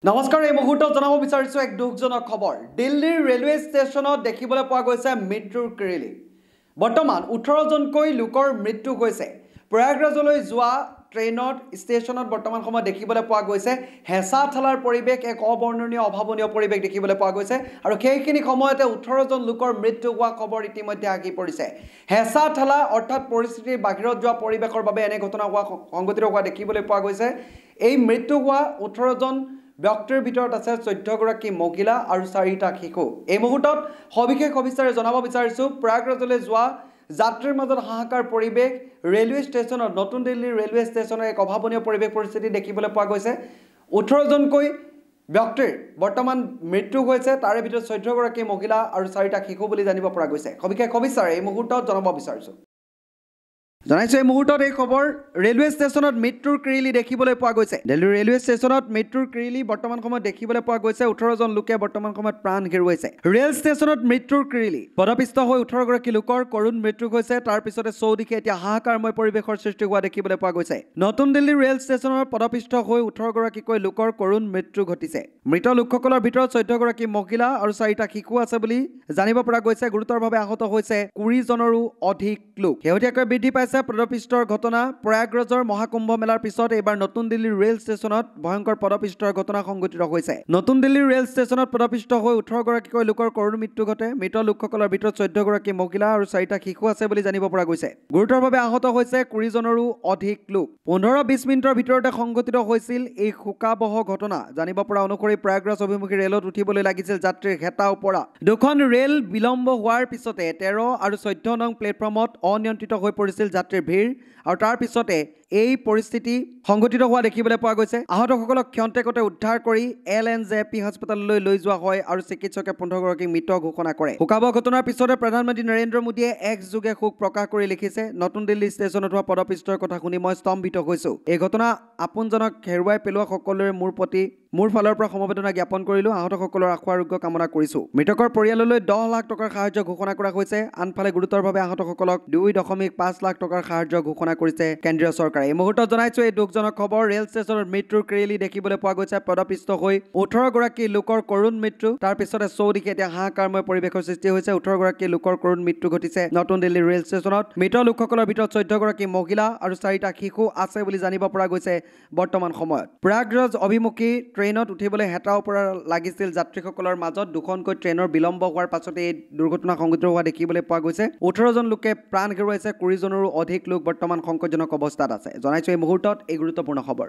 নমস্কাৰ এই মুহূৰ্তত জনাব বিচাৰিছো এক দুখজনক খবৰ দিল্লীৰ ৰেলৱে ষ্টেচনত দেখিবলৈ পোৱা গৈছে মৃত্যুৰ কিৰিলি বৰ্তমান 18 জনকৈ লোকৰ মৃত্যু হৈছে প্ৰয়াগৰাজলৈ যোৱা ট্ৰেইনত ষ্টেচনত বৰ্তমান সময় দেখিবলৈ পোৱা গৈছে হেঁচা ঠেলাৰ পৰিৱেশ এক অবৰ্ণনীয় অভাৱনীয় পৰিৱেশ দেখিবলৈ পোৱা গৈছে আৰু সেইখিনি সময়তে 18 জন লোকৰ মৃত্যু হোৱা খবৰ ইতিমধ্যে আগি পৰিছে হেঁচা ঠেলা অৰ্থাৎ পৰিস্থিতিৰ বাহিৰত যোৱা পৰিৱেশৰ বাবে এনে ঘটনা হোৱা সংঘটিত হোৱা দেখিবলৈ পোৱা গৈছে এই মৃত্যু হোৱা 18 জন ব্যক্তিৰ ভিতৰত আছে 14 গৰাকী মহিলা আৰু 4টা শিশু এই মুহূৰ্তত সবিশেষ অফিচাৰে জনাব বিচাৰিছো প্ৰয়াগৰাজলৈ যোৱা যাত্ৰীৰ মাজত হাহাকাৰ পৰিৱেশ ৰেলৱে ষ্টেচনত নতুন দিল্লীৰ ৰেলৱে ষ্টেচনৰ এক অভাৱনীয় পৰিৱেশ পৰিস্থিতি দেখিবলৈ পোৱা গৈছে 18 জনকৈ ব্যক্তিৰ বৰ্তমান মৃত্যু হৈছে তাৰে ভিতৰত 14 গৰাকী মহিলা আৰু 4টা শিশু বুলি জানিব পৰা গৈছে সবিশেষ অফিচাৰে এই মুহূৰ্তত জনাব বিচাৰিছো জানাইছো এই মুহূৰ্তত এই খবৰ ৰেলৱে ষ্টেচনত মৃত্যুৰ কিৰিলি দেখিবলৈ পোৱা গৈছে দিল্লীৰ ৰেলৱে ষ্টেচনত মৃত্যুৰ কিৰিলি বৰ্তমান সময়ত দেখিবলৈ পোৱা গৈছে 18 জন লোকে বৰ্তমান সময়ত প্ৰাণ হেৰুৱাইছে ৰেল ষ্টেচনত মৃত্যুৰ কিৰিলি পদপিষ্ট হৈ 18 গৰাকী লোকৰ কৰুণ মৃত্যু হৈছে তাৰ পিছতে চৌদিশে এতিয়া হাহাকাৰময় পৰিৱেশৰ সৃষ্টি হোৱা দেখিবলৈ পোৱা গৈছে নতুন দিল্লীৰ ৰেল ষ্টেচনৰ পদপিষ্ট হৈ 18 গৰাকীকৈ লোকৰ কৰুণ মৃত্যু ঘটিছে মৃত লোকসকলৰ ভিতৰত 14 গৰাকী মহিলা আৰু 4টা শিশু আছে বুলি জানিব পৰা গৈছে গুৰুতৰভাৱে আহত হৈছে 20 জনৰো অধিক লোক শেহতীয়াকৈ বৃদ্ধি পাইছে পদপিষ্টৰ ঘটনা প্ৰয়াগৰাজৰ মহাকুম্ভ মেলাৰ পিছত এবাৰ নতুন দিল্লীৰ ৰেল ষ্টেচনত ভয়ংকৰ পদপিষ্টৰ ঘটনা সংঘটিত হৈছে নতুন দিল্লীৰ ৰেল ষ্টেচনত পদপিষ্ট হৈ 18 গৰাকীকৈ লোকৰ কৰুণ মৃত্যু ঘটে মৃত লোকসকলৰ ভিতৰত 14 গৰাকী মহিলা আৰু 4টা শিশু আছে বুলি জানিব পৰা গৈছে গুৰুতৰভাৱে আহত হৈছে 20 জনৰো অধিক লোক 15-20 মিনিটৰ ভিতৰতে সংঘটিত হৈছিল এই শোকাবহ ঘটনা জানিব পৰা অনুসৰি প্ৰয়াগৰাজ অভিমুখী ৰেলত উঠিবলৈ লাগিছিল যাত্ৰীৰ হেতা ওপৰা দুখন ৰেল বিলম্ব হোৱাৰ পিছতে 13 আৰু 14 নং প্লেটফৰ্মত অনিয়ন্ত্ৰিত হৈ পৰিছিল যাত্ৰীৰ ভিৰ আৰু তাৰ পিছতে এই পৰিস্থিতি সংঘটিত হোৱা দেখিবলৈ পোৱা গৈছে আহতসকলক ক্ষন্তেকতে উদ্ধাৰ কৰি LNJP হাস্পতাললৈ লৈ যোৱা হয় আৰু চিকিৎসকে 15 গৰাকী মৃত ঘোষণা কৰে শোকাবহ ঘটনাৰ পিছতে প্ৰধানমন্ত্ৰী নৰেন্দ্ৰ মোদীয়ে এক্স যোগে শোক প্ৰকাশ কৰি লিখিছে নতুন দিল্লী ষ্টেচনত হোৱা পদপিষ্টৰ কথা শুনি মই স্তম্ভিত হৈছো এই ঘটনা আপোনজনক হেৰুৱাই পেলোৱা সকলোৰে মোৰ ফালৰ পৰা সমবেদনা জ্ঞাপন কৰিলো আহতসকলৰ আশু আৰোগ্য কামনা কৰিছো মৃতকৰ পৰিয়াললৈ 10 লাখ টকাৰ সাহায্য ঘোষণা কৰা হৈছে আনফালে গুৰুতৰভাৱে আহতসকলক 2.5 লাখ টকাৰ সাহায্য ঘোষণা কৰিছে কেন্দ্ৰীয় চৰকাৰে এই মুহূৰ্তত জনাইছো এই দুখজনক খবৰ ৰেল ষ্টেচনত মৃত্যুৰ কিৰিলি দেখিবলৈ পোৱা গৈছে পদপিষ্ট হৈ 18 গৰাকী লোকৰ কৰুণ মৃত্যু তাৰ পিছতে চৌদিশে এতিয়া হাহাকাৰময় পৰিৱেশৰ সৃষ্টি হৈছে 18 গৰাকী লোকৰ কৰুণ মৃত্যু ঘটিছে নতুন দিল্লীৰ ৰেল ষ্টেচনত মৃত লোকসকলৰ ভিতৰত 14 গৰাকী মহিলা আৰু 4টা শিশু আছে বুলি জানিব পৰা গৈছে বৰ্তমান সময়ত প্ৰয়াগৰাজ অভিমুখী ট্ৰেইনত উঠিবলৈ হেতা ওপৰা লাগিছিল যাত্ৰীসকলৰ মাজত দুখনকৈ ট্ৰেইনৰ বিলম্ব হোৱাৰ পাছতে এই দুৰ্ঘটনা সংঘটিত হোৱা দেখিবলৈ পোৱা গৈছে 18 জন লোকে প্ৰাণ হেৰুৱাইছে 20 জনৰো অধিক লোক বৰ্তমান সংকটজনক অৱস্থাত আছে জনাইছো এই মুহূৰ্তত এই গুৰুত্বপূৰ্ণ খবৰ